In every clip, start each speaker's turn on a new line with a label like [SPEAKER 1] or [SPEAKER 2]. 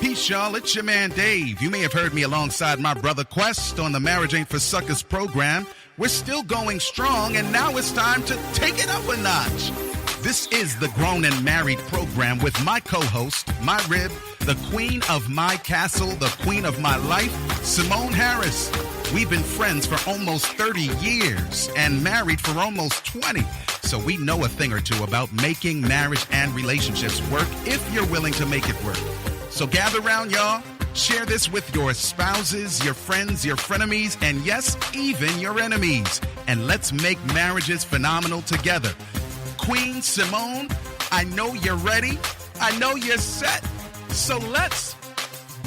[SPEAKER 1] Peace, y'all. It's your man, Dave. You may have heard me alongside my brother Quest on the Marriage Ain't for Suckers program. We're still going strong, and now it's time to take it up a notch. This is the Grown and Married program with my co-host, my rib, the queen of my castle, the queen of my life, Simone Harris. We've been friends for almost 30 years and married for almost 20. So we know a thing or two about making marriage and relationships work if you're willing to make it work. So gather around, y'all. Share this with your spouses, your friends, your frenemies, and yes, even your enemies. And let's make marriages phenomenal together. Queen Simone, I know you're ready. I know you're set. So let's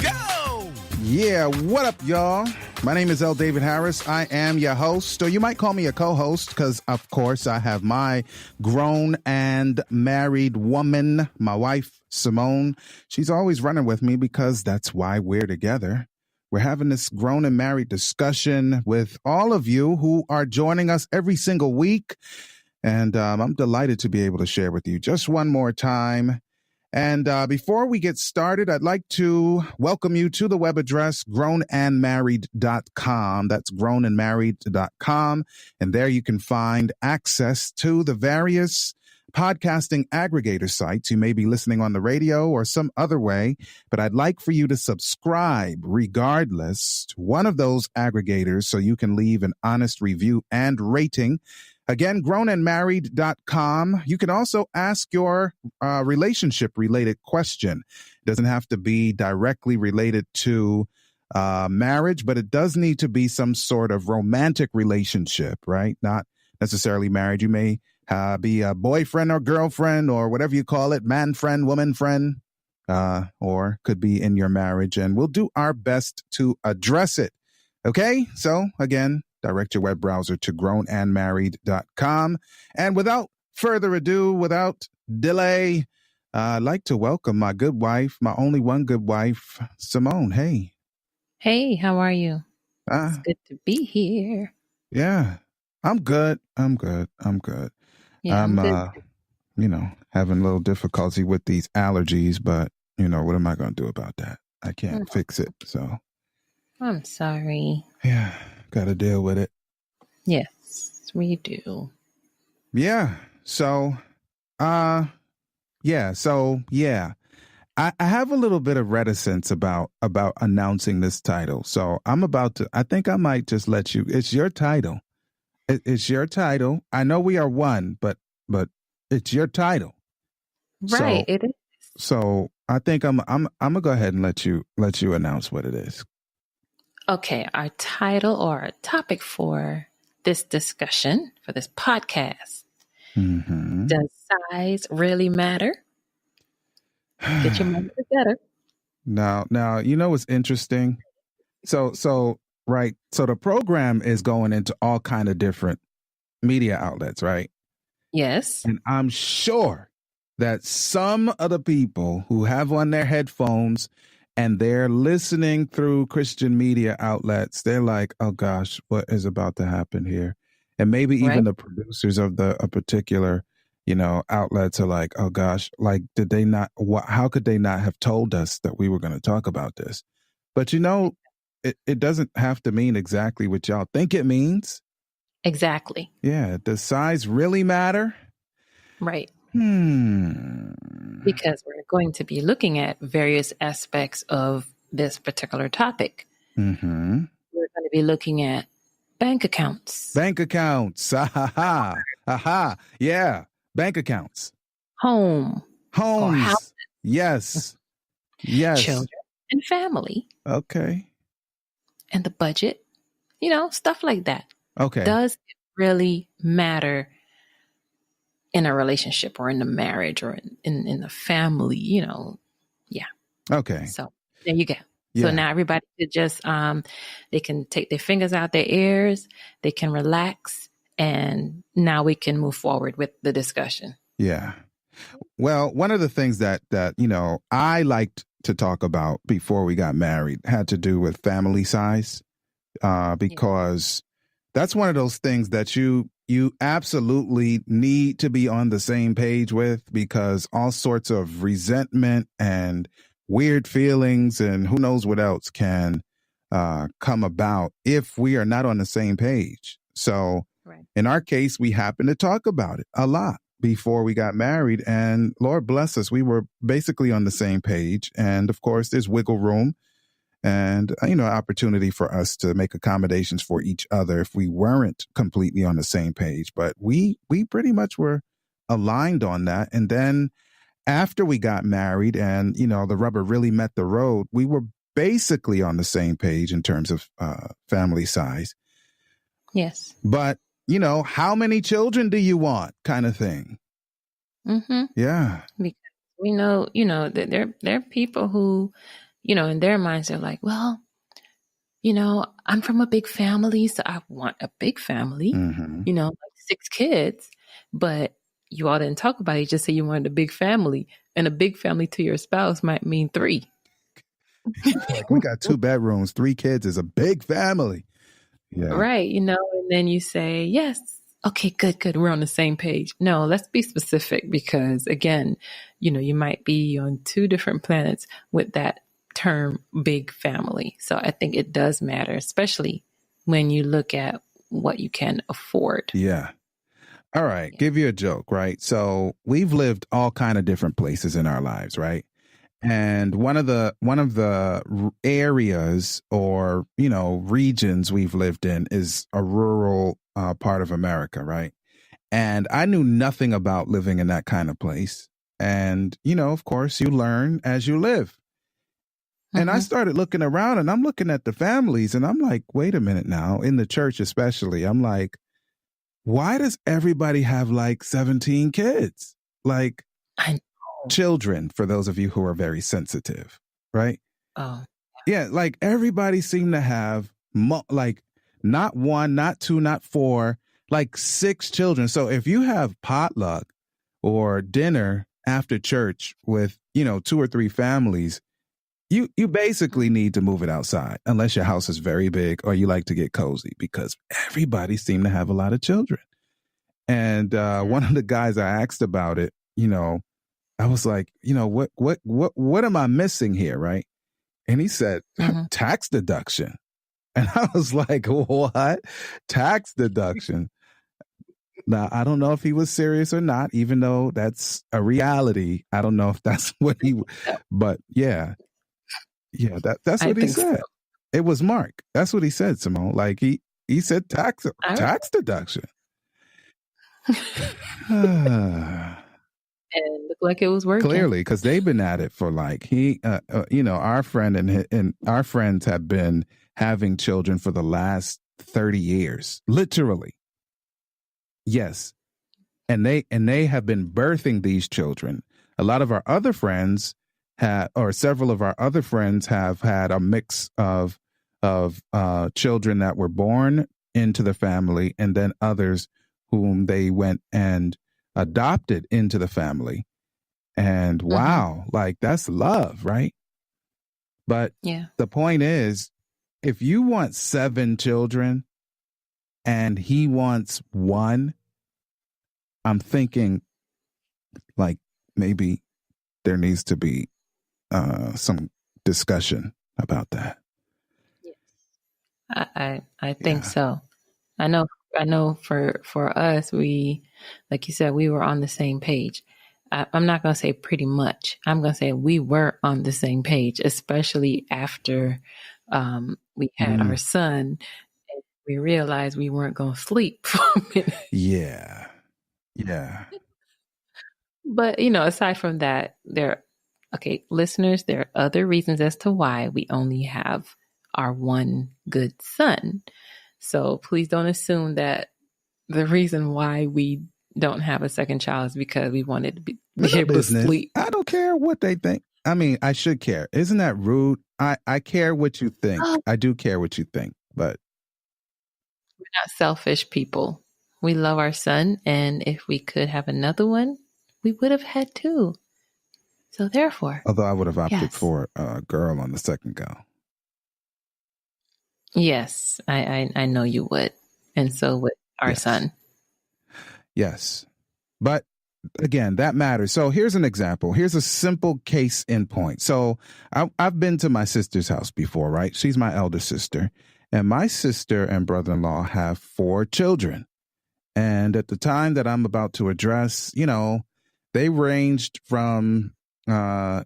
[SPEAKER 1] go.
[SPEAKER 2] Yeah, what up, y'all? My name is L. David Harris. I am your host, or you might call me a co-host, because, of course, I have my grown and married woman, my wife, Simone. She's always running with me because that's why we're together. We're having this grown and married discussion with all of you who are joining us every single week. And I'm delighted to be able to share with you just one more time. And before we get started, I'd like to welcome you to the web address, grownandmarried.com. That's grownandmarried.com. And there you can find access to the various podcasting aggregator sites. You may be listening on the radio or some other way, but I'd like for you to subscribe regardless to one of those aggregators so you can leave an honest review and rating. Again, grownandmarried.com. You can also ask your relationship-related question. It doesn't have to be directly related to marriage, but it does need to be some sort of romantic relationship, right? Not necessarily marriage. You may be a boyfriend or girlfriend or whatever you call it, man friend, woman friend, or could be in your marriage. And we'll do our best to address it. Okay? So, again, direct your web browser to grownandmarried.com. And without further ado, without delay, I'd like to welcome my good wife, my only one good wife, Simone. Hey.
[SPEAKER 3] Hey, how are you? It's good to be here.
[SPEAKER 2] Yeah, I'm good. Yeah, I'm good. Having a little difficulty with these allergies, but, what am I going to do about that? I can't fix it, so.
[SPEAKER 3] I'm sorry.
[SPEAKER 2] Yeah. Got to deal with it.
[SPEAKER 3] Yes, we do.
[SPEAKER 2] Yeah. So, I have a little bit of reticence about announcing this title. So I think I might just let you, it's your title. It's your title. I know we are one, but it's your title.
[SPEAKER 3] Right. It is.
[SPEAKER 2] So I think I'm gonna go ahead and let you announce what it is.
[SPEAKER 3] Okay, our title or our topic for this discussion, for this podcast, Does size really matter? Get your money together.
[SPEAKER 2] Now, you know what's interesting? So the program is going into all kind of different media outlets, right?
[SPEAKER 3] Yes.
[SPEAKER 2] And I'm sure that some of the people who have on their headphones and they're listening through Christian media outlets, they're like, oh gosh, what is about to happen here? And maybe even the producers of a particular, outlets are like, oh gosh, like, how could they not have told us that we were going to talk about this? But it doesn't have to mean exactly what y'all think it means.
[SPEAKER 3] Exactly.
[SPEAKER 2] Yeah. Does size really matter?
[SPEAKER 3] Right. Because we're going to be looking at various aspects of this particular topic.
[SPEAKER 2] Mm-hmm.
[SPEAKER 3] We're going to be looking at bank accounts.
[SPEAKER 2] Bank accounts. Aha. Yeah. Bank accounts.
[SPEAKER 3] Homes.
[SPEAKER 2] Yes.
[SPEAKER 3] Children and family.
[SPEAKER 2] Okay.
[SPEAKER 3] And the budget. Stuff like that.
[SPEAKER 2] Okay.
[SPEAKER 3] Does it really matter in a relationship or in the marriage or in the family, Yeah.
[SPEAKER 2] Okay.
[SPEAKER 3] So there you go.
[SPEAKER 2] Yeah.
[SPEAKER 3] So now everybody could just, they can take their fingers out their ears, they can relax, and now we can move forward with the discussion.
[SPEAKER 2] Yeah. Well, one of the things that I liked to talk about before we got married had to do with family size, because that's one of those things that you absolutely need to be on the same page with, because all sorts of resentment and weird feelings and who knows what else can come about if we are not on the same page. So
[SPEAKER 3] Right.
[SPEAKER 2] in our case, we happened to talk about it a lot before we got married, and Lord bless us, we were basically on the same page. And of course, there's wiggle room and, opportunity for us to make accommodations for each other if we weren't completely on the same page. But we pretty much were aligned on that. And then after we got married and, the rubber really met the road, we were basically on the same page in terms of family size.
[SPEAKER 3] Yes.
[SPEAKER 2] But, how many children do you want kind of thing?
[SPEAKER 3] Mm-hmm.
[SPEAKER 2] Yeah.
[SPEAKER 3] Because we know, that there are people who, in their minds are like, well, I'm from a big family, so I want a big family,
[SPEAKER 2] Mm-hmm.
[SPEAKER 3] like 6 kids. But you all didn't talk about it. You just say you wanted a big family. And a big family to your spouse might mean 3.
[SPEAKER 2] Like, we got 2 bedrooms, 3 kids is a big family. Yeah.
[SPEAKER 3] Right. And then you say, yes, okay, good. We're on the same page. No, let's be specific because again, you might be on 2 different planets with that term big family. So I think it does matter, especially when you look at what you can afford.
[SPEAKER 2] Yeah. All right.
[SPEAKER 3] Yeah.
[SPEAKER 2] Give you a joke, right? So we've lived all kind of different places in our lives, right? And one of the areas or, regions we've lived in is a rural part of America, right? And I knew nothing about living in that kind of place. And, of course, you learn as you live. And I started looking around and I'm looking at the families and I'm like, wait a minute now, in the church especially, I'm like, why does everybody have like 17 kids? Like,
[SPEAKER 3] I know.
[SPEAKER 2] Children, for those of you who are very sensitive, right?
[SPEAKER 3] Oh,
[SPEAKER 2] Yeah, like everybody seemed to have like not 1, not 2, not 4, like 6 children. So if you have potluck or dinner after church with, 2 or 3 families, you basically need to move it outside unless your house is very big or you like to get cozy because everybody seemed to have a lot of children. And one of the guys I asked about it, I was like, what am I missing here, right? And he said, tax deduction. And I was like, what? Tax deduction. Now, I don't know if he was serious or not, even though that's a reality. I don't know if that's what but yeah. Yeah, that's what he said. So. It was Mark. That's what he said, Simone. Like he said tax deduction.
[SPEAKER 3] And looked like it was working.
[SPEAKER 2] Clearly, because they've been at it for like our friend and our friends have been having children for the last 30 years, literally. Yes, and they have been birthing these children. A lot of our other friends several of our other friends have had a mix of children that were born into the family, and then others whom they went and adopted into the family. And wow, like that's love, right? But the point is, if you want 7 children and he wants 1, I'm thinking like maybe there needs to be some discussion about that.
[SPEAKER 3] Yes. I think so. I know for us, we, like you said, we were on the same page. I'm not going to say pretty much. I'm going to say we were on the same page, especially after we had our son. And we realized we weren't going to sleep for a minute.
[SPEAKER 2] Yeah.
[SPEAKER 3] But, aside from that, listeners, there are other reasons as to why we only have our one good son. So please don't assume that the reason why we don't have a second child is because we wanted to be able to sleep.
[SPEAKER 2] I don't care what they think. I mean, I should care. Isn't that rude? I care what you think. I do care what you think, but
[SPEAKER 3] we're not selfish people. We love our son, and if we could have another one, we would have had 2. So therefore,
[SPEAKER 2] although I would have opted for a girl on the second go.
[SPEAKER 3] Yes, I know you would, and so would our son.
[SPEAKER 2] Yes, but again, that matters. So here's an example. Here's a simple case in point. So I've been to my sister's house before, right? She's my elder sister. And my sister and brother-in-law have 4 children. And at the time that I'm about to address, they ranged from, I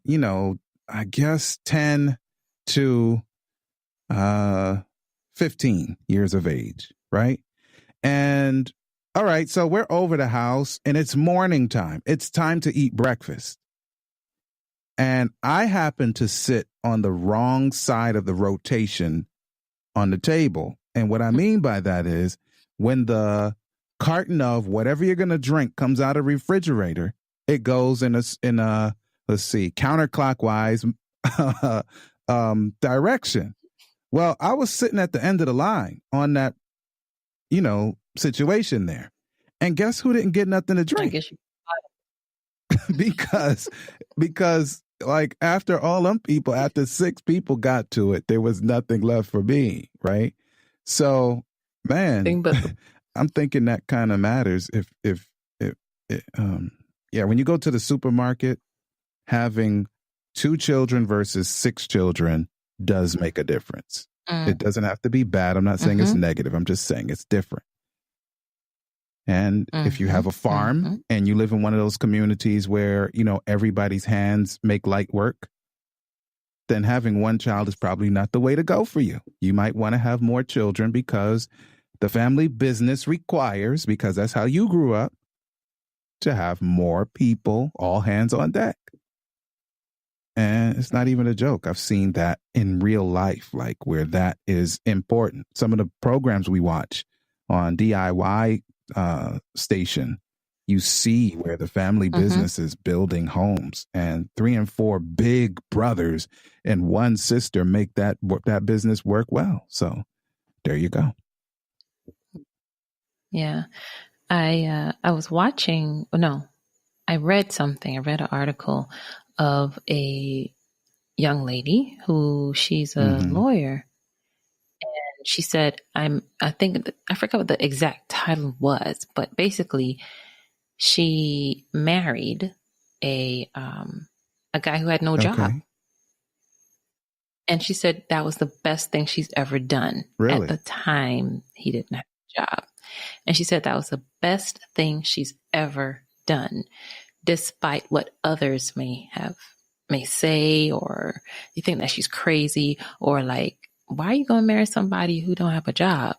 [SPEAKER 2] guess 10 to 15 years of age, right? And all right, so we're over the house and it's morning time. It's time to eat breakfast. And I happen to sit on the wrong side of the rotation on the table. And what I mean by that is when the carton of whatever you're going to drink comes out of the refrigerator, it goes in a let's see, counterclockwise direction. Well, I was sitting at the end of the line on that, situation there. And guess who didn't get nothing to drink?
[SPEAKER 3] I guess you.
[SPEAKER 2] because like after all them people, after 6 people got to it, there was nothing left for me, right? So, man, I'm thinking that kind of matters. When you go to the supermarket, having 2 children versus 6 children does make a difference. It doesn't have to be bad. I'm not saying it's negative. I'm just saying it's different. And if you have a farm and you live in one of those communities where, everybody's hands make light work, then having 1 child is probably not the way to go for you. You might want to have more children because the family business requires, because that's how you grew up, to have more people, all hands on deck. And it's not even a joke. I've seen that in real life, like where that is important. Some of the programs we watch on DIY station, you see where the family business is building homes, and 3 and 4 big brothers and 1 sister make that business work well. So there you go.
[SPEAKER 3] Yeah. I was watching, I read something. I read an article of a young lady who she's a lawyer. And she said, I forgot what the exact title was, but basically she married a guy who had no job. And she said that was the best thing she's ever done.
[SPEAKER 2] Really?
[SPEAKER 3] At the time he didn't have a job. And she said that was the best thing she's ever done, despite what others may say, or you think that she's crazy, or like, why are you going to marry somebody who don't have a job?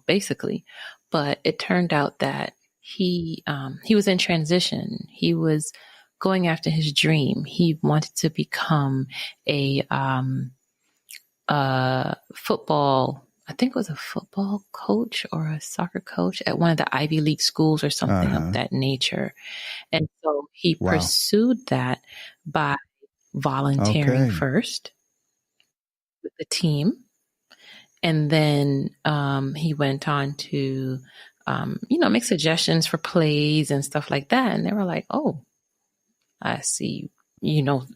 [SPEAKER 3] Basically. But it turned out that he was in transition. He was going after his dream. He wanted to become a football, I think it was a football coach or a soccer coach at one of the Ivy League schools or something of that nature. And so he pursued that by volunteering first with the team. And then he went on to, make suggestions for plays and stuff like that. And they were like, oh, I see,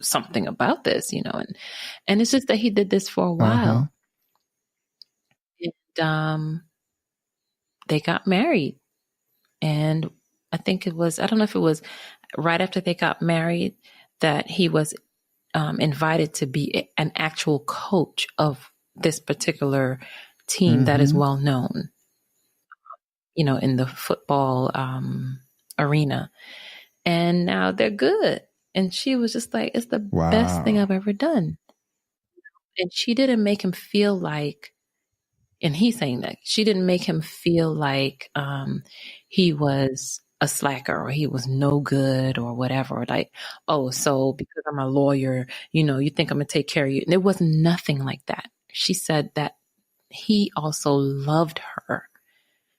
[SPEAKER 3] something about this, and it's just that he did this for a while. And they got married. And I don't know if it was right after they got married that he was invited to be an actual coach of this particular team that is well known, in the football arena. And now they're good. And she was just like, it's the best thing I've ever done. And she didn't make him feel like, and he's saying that she didn't make him feel like he was a slacker or he was no good or whatever. Like, oh, so because I'm a lawyer, you think I'm going to take care of you. And there was nothing like that. She said that he also loved her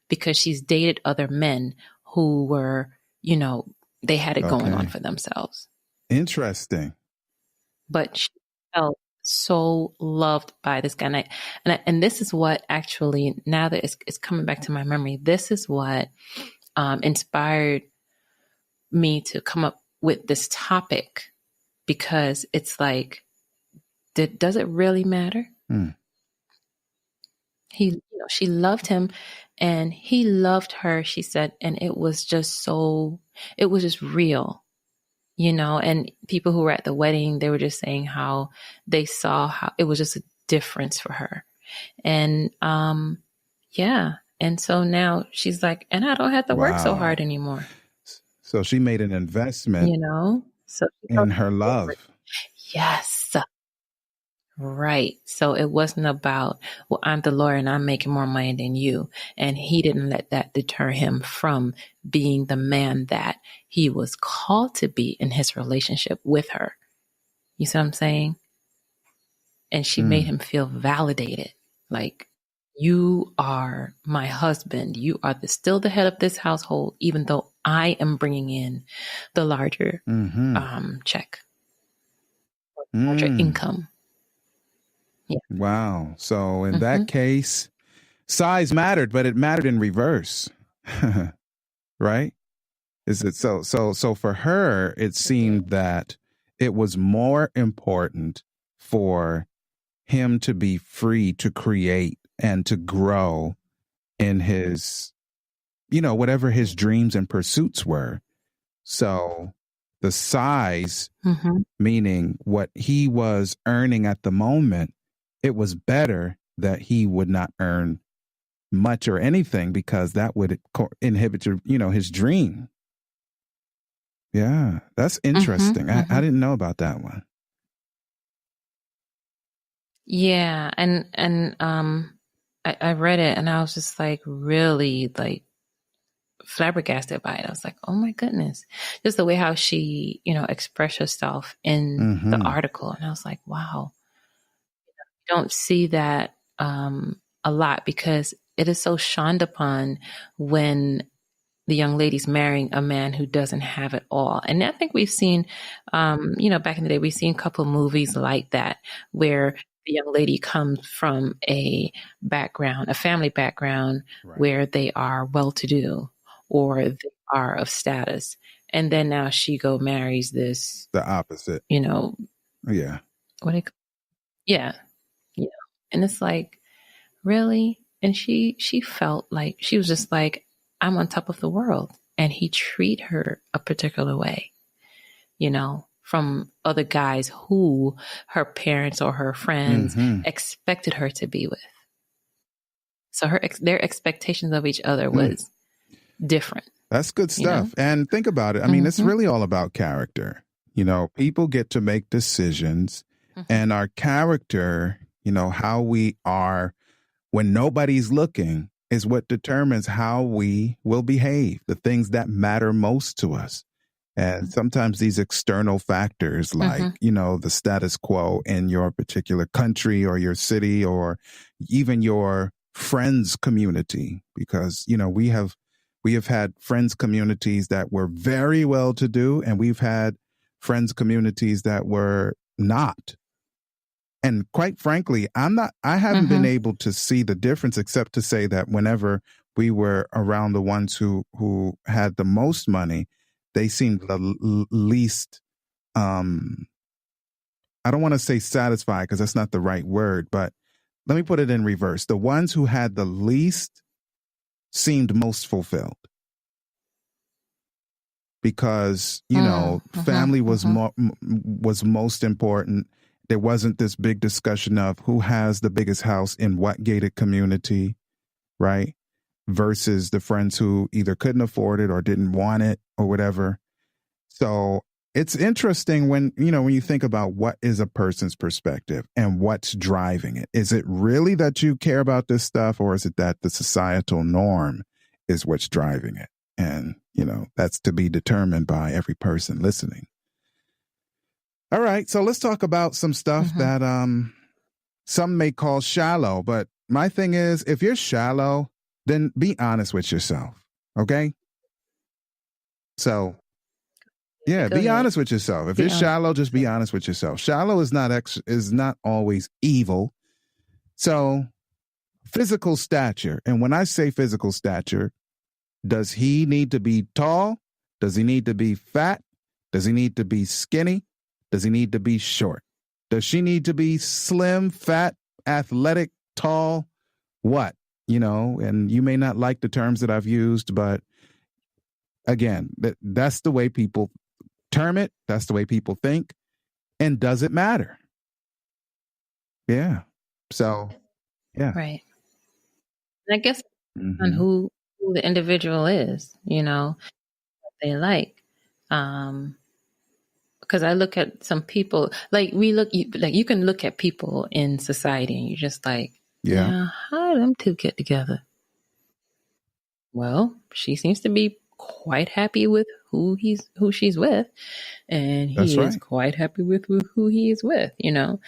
[SPEAKER 3] because she's dated other men who were, they had it going on for themselves.
[SPEAKER 2] Interesting.
[SPEAKER 3] But she felt so loved by this guy. And this is what actually, now that it's coming back to my memory, this is what inspired me to come up with this topic, because it's like, does it really matter? He she loved him and he loved her, she said, and it was just real, and people who were at the wedding, they were just saying how they saw how it was just a difference for her. And yeah. And so now she's like, and I don't have to work so
[SPEAKER 2] Wow.
[SPEAKER 3] hard anymore.
[SPEAKER 2] So she made an investment
[SPEAKER 3] So
[SPEAKER 2] in her love.
[SPEAKER 3] Yes. Right. So it wasn't about, well, I'm the lawyer and I'm making more money than you. And he didn't let that deter him from being the man that he was called to be in his relationship with her. You see what I'm saying? And she made him feel validated. Like, you are my husband. You are still the head of this household, even though I am bringing in the larger check, larger income. Yeah.
[SPEAKER 2] Wow. So in that case, size mattered, but it mattered in reverse. Right? Is it so for her, it seemed that it was more important for him to be free to create and to grow in his, whatever his dreams and pursuits were. So the size, meaning what he was earning at the moment, it was better that he would not earn much or anything because that would inhibit his dream. Yeah, that's interesting. I didn't know about that one.
[SPEAKER 3] Yeah, and I read it and I was just like really like flabbergasted by it. I was like, oh my goodness, just the way how she expressed herself in the article, and I was like, wow, you don't see that a lot because it is so shunned upon when the young lady's marrying a man who doesn't have it all. And I think we've seen, back in the day, we've seen a couple of movies like that where the young lady comes from a family background where they are well-to-do or they are of status. And then now she marries this.
[SPEAKER 2] The opposite.
[SPEAKER 3] Yeah. Yeah. And it's like, really? And she felt like, she was just like, I'm on top of the world. And he treat her a particular way, from other guys who her parents or her friends expected her to be with. So their expectations of each other was different.
[SPEAKER 2] That's good stuff. And think about it. I mean, it's really all about character. People get to make decisions and our character, how we are when nobody's looking is what determines how we will behave, the things that matter most to us. And sometimes these external factors like, the status quo in your particular country or your city or even your friends community, because, we have had friends communities that were very well to do, and we've had friends communities that were not. And quite frankly, I haven't been able to see the difference except to say that whenever we were around the ones who had the most money, they seemed the least, I don't want to say satisfied because that's not the right word, but let me put it in reverse. The ones who had the least seemed most fulfilled because, family was most important. There wasn't this big discussion of who has the biggest house in what gated community, right? Versus the friends who either couldn't afford it or didn't want it or whatever. So it's interesting when you think about what is a person's perspective and what's driving it. Is it really that you care about this stuff, or is it that the societal norm is what's driving it? And, that's to be determined by every person listening. All right, so let's talk about some stuff that some may call shallow. But my thing is, if you're shallow, then be honest with yourself, okay? So, yeah, be honest with yourself. If you're shallow, just be honest with yourself. Shallow is not always evil. So, physical stature. And when I say physical stature, does he need to be tall? Does he need to be fat? Does he need to be skinny? Does he need to be short? Does she need to be slim, fat, athletic, tall? What? and you may not like the terms that I've used, but again, that's the way people term it. That's the way people think. And does it matter? Yeah. So, yeah.
[SPEAKER 3] Right. And I guess on who the individual is, what they like. Because I look at some people, you can look at people in society and you're just like, yeah, how do them two get together? Well, she seems to be quite happy with who she's with, and he is quite happy with who he is with, And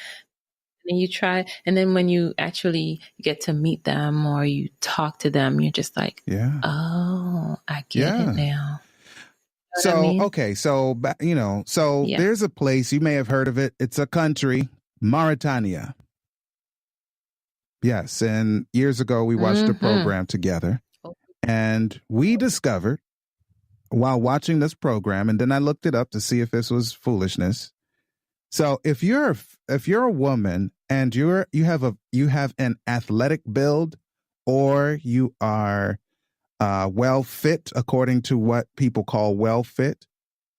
[SPEAKER 3] you try, and then when you actually get to meet them or you talk to them, you're just like, oh, I get it now.
[SPEAKER 2] So, okay. So, there's a place, you may have heard of it. It's a country, Mauritania. Yes. And years ago, we watched a program together, and we discovered while watching this program, and then I looked it up to see if this was foolishness. So if you're a woman and you have an athletic build, or you are well fit, according to what people call well fit,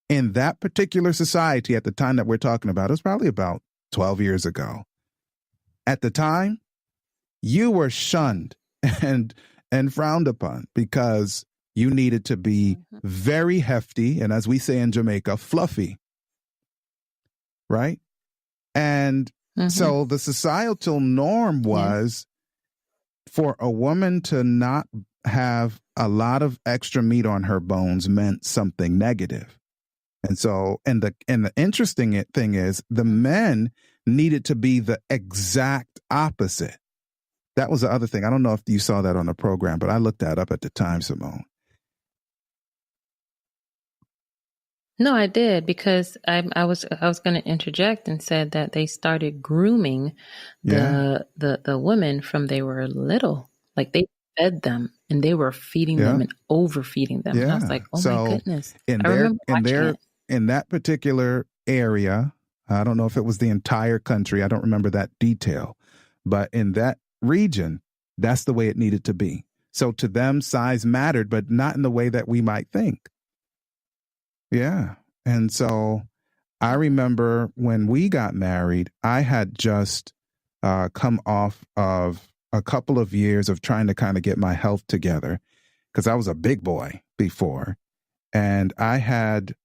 [SPEAKER 2] in that particular society at the time that we're talking about, it was probably about 12 years ago. At the time, you were shunned and frowned upon because you needed to be very hefty, and as we say in Jamaica, fluffy. Right? And so the societal norm was for a woman to not have a lot of extra meat on her bones meant something negative. And so, and the interesting thing is, the men needed to be the exact opposite. That was the other thing. I don't know if you saw that on the program, but I looked that up at the time, Simone.
[SPEAKER 3] No, I did, because I was going to interject and said that they started grooming the women from they were little. Like, they fed them and they were feeding them and overfeeding them. And I was like, oh my goodness.
[SPEAKER 2] In that particular area, I don't know if it was the entire country, I don't remember that detail, but in that region, that's the way it needed to be. So to them, size mattered, but not in the way that we might think. Yeah. And so I remember when we got married, I had just come off of a couple of years of trying to kind of get my health together, because I was a big boy before. And I had,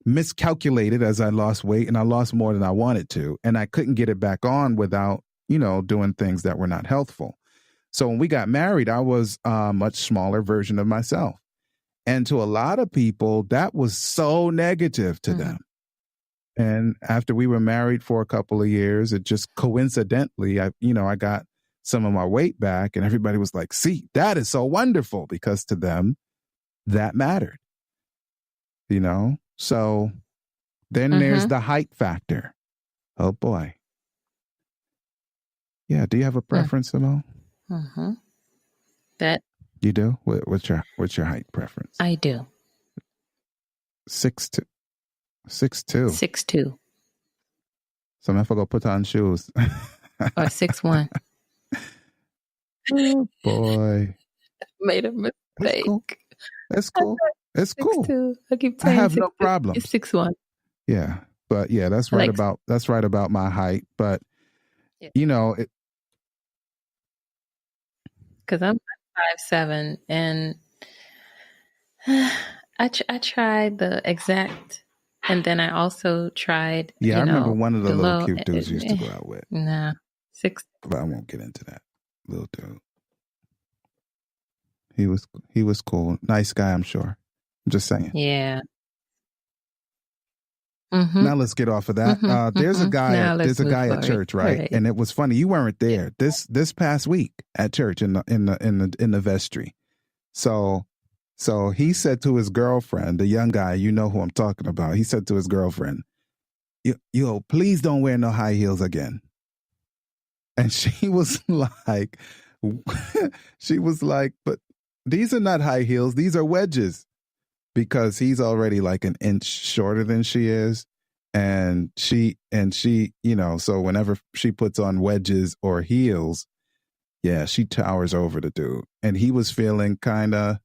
[SPEAKER 2] miscalculated as I lost weight, and I lost more than I wanted to. And I couldn't get it back on without, doing things that were not healthful. So when we got married, I was a much smaller version of myself. And to a lot of people, that was so negative to them. And after we were married for a couple of years, it just coincidentally, I got some of my weight back, and everybody was like, see, that is so wonderful, because to them, that mattered, So then there's the height factor. Oh boy. Yeah. Do you have a preference, Simone?
[SPEAKER 3] That
[SPEAKER 2] you do? What's your height preference?
[SPEAKER 3] I do.
[SPEAKER 2] 6'2".
[SPEAKER 3] 6'2".
[SPEAKER 2] So I'm gonna go put on shoes.
[SPEAKER 3] Or 6'1".
[SPEAKER 2] Oh boy.
[SPEAKER 3] Made a mistake.
[SPEAKER 2] It's cool. It's cool.
[SPEAKER 3] 6'2". I keep saying
[SPEAKER 2] I have no problem.
[SPEAKER 3] It's 6'1".
[SPEAKER 2] Yeah. But yeah, that's right about my height. But it,
[SPEAKER 3] because I'm 5'7", and I tried the exact, and then I also tried.
[SPEAKER 2] Yeah, I remember one of the little cute dudes you used to go out with.
[SPEAKER 3] Nah, 6.
[SPEAKER 2] But I won't get into that. Little dude. He was cool, nice guy, I'm sure. I'm just saying.
[SPEAKER 3] Yeah.
[SPEAKER 2] Now let's get off of that. There's a guy at church, right? And it was funny. You weren't there this past week at church in the vestry. So he said to his girlfriend, the young guy, you know who I'm talking about. He said to his girlfriend, "Yo, please don't wear no high heels again." And she was like, "But these are not high heels. These are wedges." Because he's already like an inch shorter than she is. And she, so whenever she puts on wedges or heels, Yeah, she towers over the dude. And he was feeling kind of,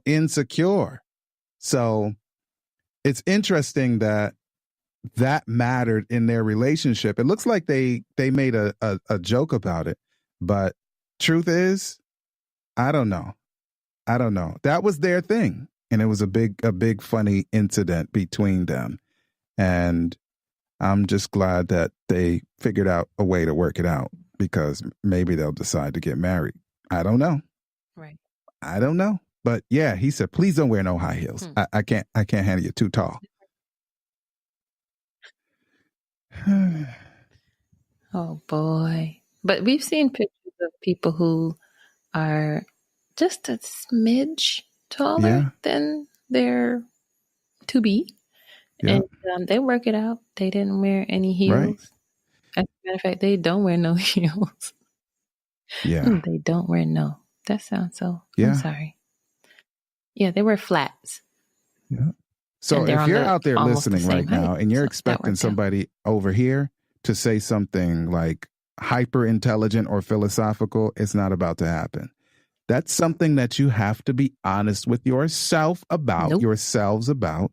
[SPEAKER 2] insecure. So it's interesting that mattered in their relationship. It looks like they made a joke about it, but truth is, I don't know. That was their thing. And it was a big funny incident between them. And I'm just glad that they figured out a way to work it out, because maybe they'll decide to get married. I don't know.
[SPEAKER 3] Right.
[SPEAKER 2] I don't know. But yeah, he said, please don't wear no high heels. I can't handle you, too tall.
[SPEAKER 3] Oh boy. But we've seen pictures of people who are just a smidge taller than their to be.
[SPEAKER 2] Yeah.
[SPEAKER 3] And they work it out. They didn't wear any heels.
[SPEAKER 2] Right.
[SPEAKER 3] As a matter of fact, they don't wear no heels.
[SPEAKER 2] Yeah.
[SPEAKER 3] They don't wear no. That sounds so.
[SPEAKER 2] Yeah.
[SPEAKER 3] I'm sorry. Yeah, they wear flats.
[SPEAKER 2] Yeah. So if you're out there listening right now and you're expecting somebody over here to say something like hyper intelligent or philosophical, it's not about to happen. That's something that you have to be honest with yourself about, yourselves about.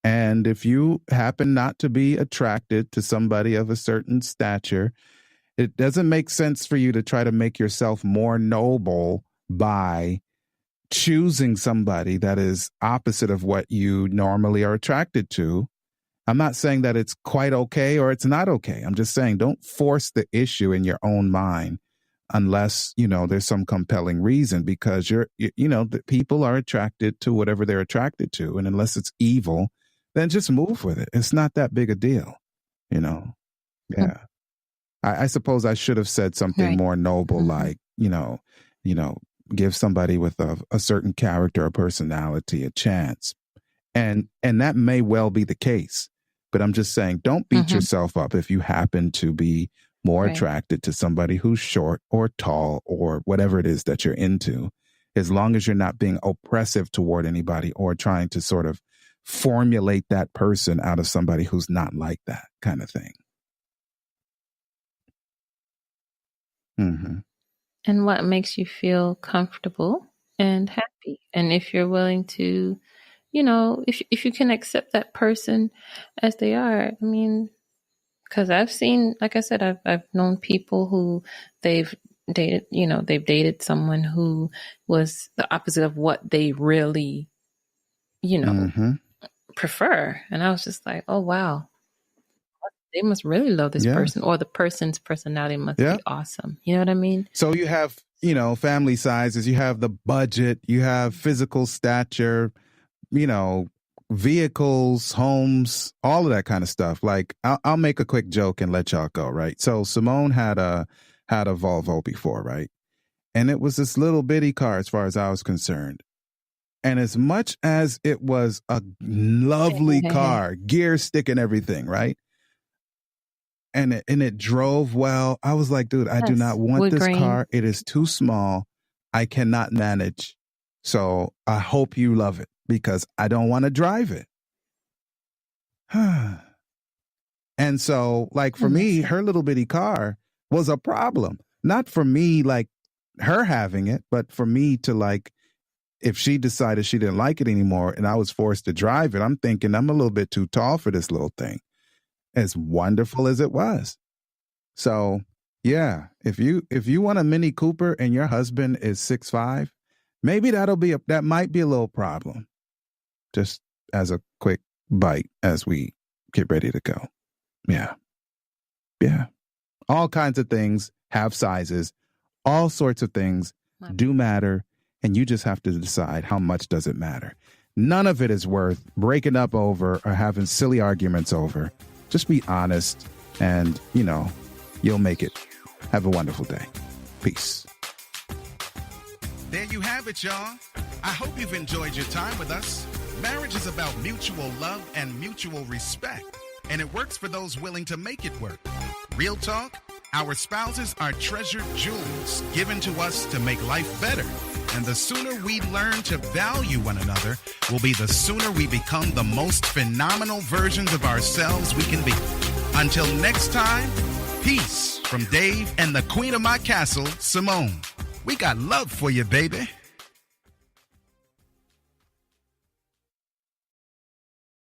[SPEAKER 2] And if you happen not to be attracted to somebody of a certain stature, it doesn't make sense for you to try to make yourself more noble by choosing somebody that is opposite of what you normally are attracted to. I'm not saying that it's quite okay or it's not okay. I'm just saying don't force the issue in your own mind unless, there's some compelling reason, because the people are attracted to whatever they're attracted to. And unless it's evil, then just move with it. It's not that big a deal, Yeah. I suppose I should have said something more noble, like, give somebody with a certain character or personality a chance. And that may well be the case. But I'm just saying, don't beat yourself up if you happen to be more attracted to somebody who's short or tall or whatever it is that you're into, as long as you're not being oppressive toward anybody or trying to sort of formulate that person out of somebody who's not like that kind of thing.
[SPEAKER 3] And what makes you feel comfortable and happy. And if you're willing to, if you can accept that person as they are, I mean, because I've seen, like I said, I've known people who they've dated someone who was the opposite of what they really, prefer. And I was just like, oh, wow. They must really love this person, or the person's personality must be awesome. You know what I mean?
[SPEAKER 2] So you have, family sizes, you have the budget, you have physical stature, vehicles, homes, all of that kind of stuff. Like I'll make a quick joke and let y'all go, right? So Simone had a Volvo before, right? And it was this little bitty car as far as I was concerned. And as much as it was a lovely car, gear stick and everything, right? And it drove well. I was like, dude, I do not want this car. It is too small. I cannot manage. So I hope you love it, because I don't want to drive it. And so, like, for me, her little bitty car was a problem. Not for me, like, her having it, but for me to, like, if she decided she didn't like it anymore and I was forced to drive it, I'm thinking I'm a little bit too tall for this little thing, as wonderful as it was. So, yeah, if you want a Mini Cooper and your husband is 6'5", maybe that might be a little problem. Just as a quick bite as we get ready to go. Yeah. Yeah. All kinds of things have sizes. All sorts of things do matter. And you just have to decide how much does it matter. None of it is worth breaking up over or having silly arguments over. Just be honest and, you'll make it. Have a wonderful day. Peace.
[SPEAKER 1] There you have it, y'all. I hope you've enjoyed your time with us. Marriage is about mutual love and mutual respect, and it works for those willing to make it work. Real talk, our spouses are treasured jewels given to us to make life better. And the sooner we learn to value one another will be the sooner we become the most phenomenal versions of ourselves we can be. Until next time, peace. from Dave and the queen of my castle, Simone. We got love for you, baby.